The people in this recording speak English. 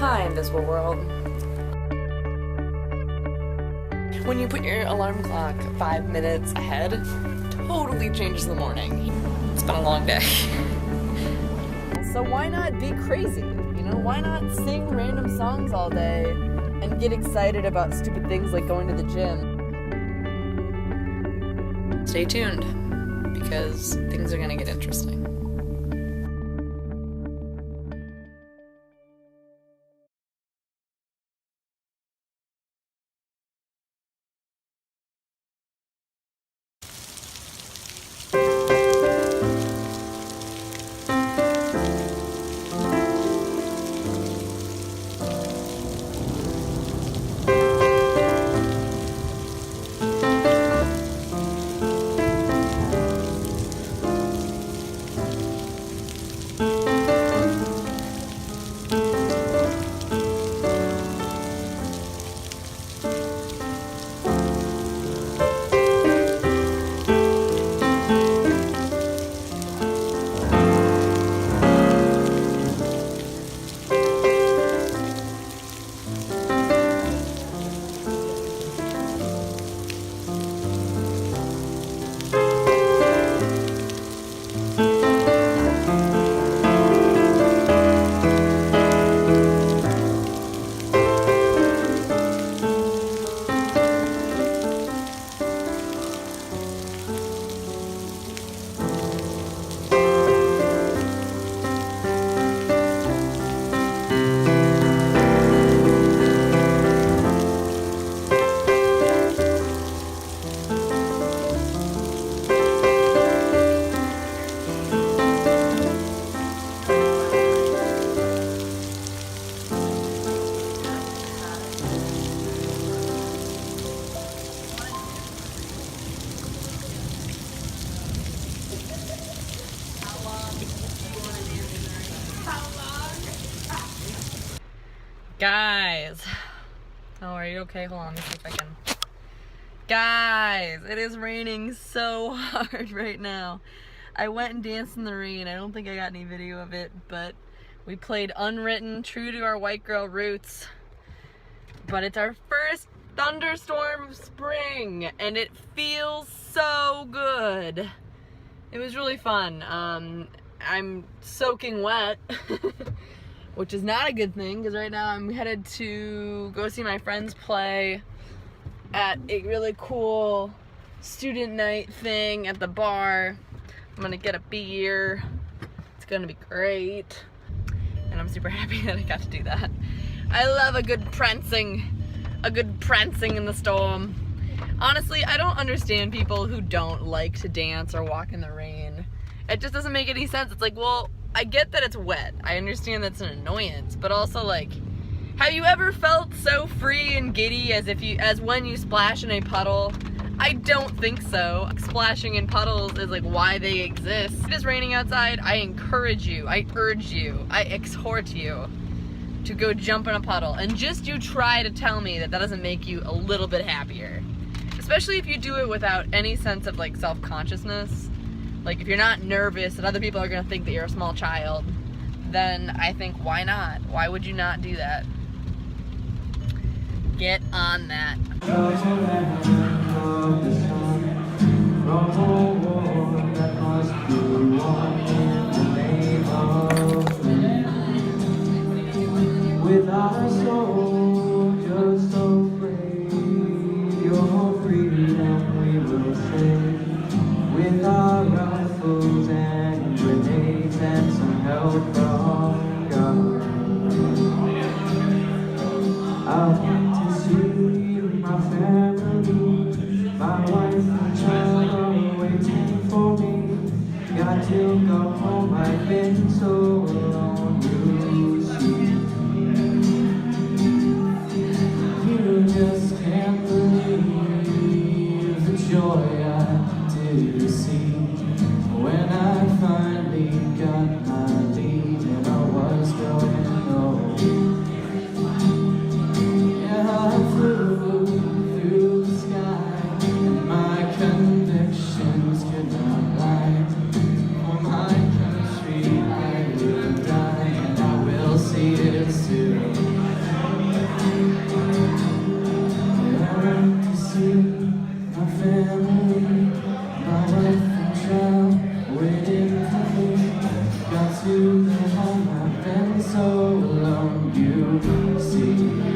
Hi, invisible world. When you put your alarm clock 5 minutes ahead, totally changes the morning. It's been a long day. So why not be crazy? You know, why not sing random songs all day and get excited about stupid things like going to the gym? Stay tuned, because things are gonna get interesting. Guys, oh, are you okay? Hold on, let me see if I can. Guys, it is raining so hard right now. I went and danced in the rain. I don't think I got any video of it, but we played Unwritten, true to our white girl roots. But it's our first thunderstorm of spring, and it feels so good. It was really fun. I'm soaking wet. Which is not a good thing, because right now I'm headed to go see my friends play at a really cool student night thing at the bar. I'm gonna get a beer. It's gonna be great. And I'm super happy that I got to do that. I love a good prancing in the storm. Honestly, I don't understand people who don't like to dance or walk in the rain. It just doesn't make any sense. It's like, well, I get that it's wet. I understand that's an annoyance, but also, like, have you ever felt so free and giddy as when you splash in a puddle? I don't think so. Splashing in puddles is like why they exist. If it is raining outside, I encourage you, I urge you, I exhort you to go jump in a puddle, and just you try to tell me that doesn't make you a little bit happier. Especially if you do it without any sense of like self-consciousness. Like, if you're not nervous that other people are gonna think that you're a small child, then I think, why not? Why would you not do that? Get on that. With our soul just so free, your freedom we will save. With our rifles and grenades and some help from God, I want to see my family, my wife and child are waiting for me. Got to go home, I've been so alone, you see. see.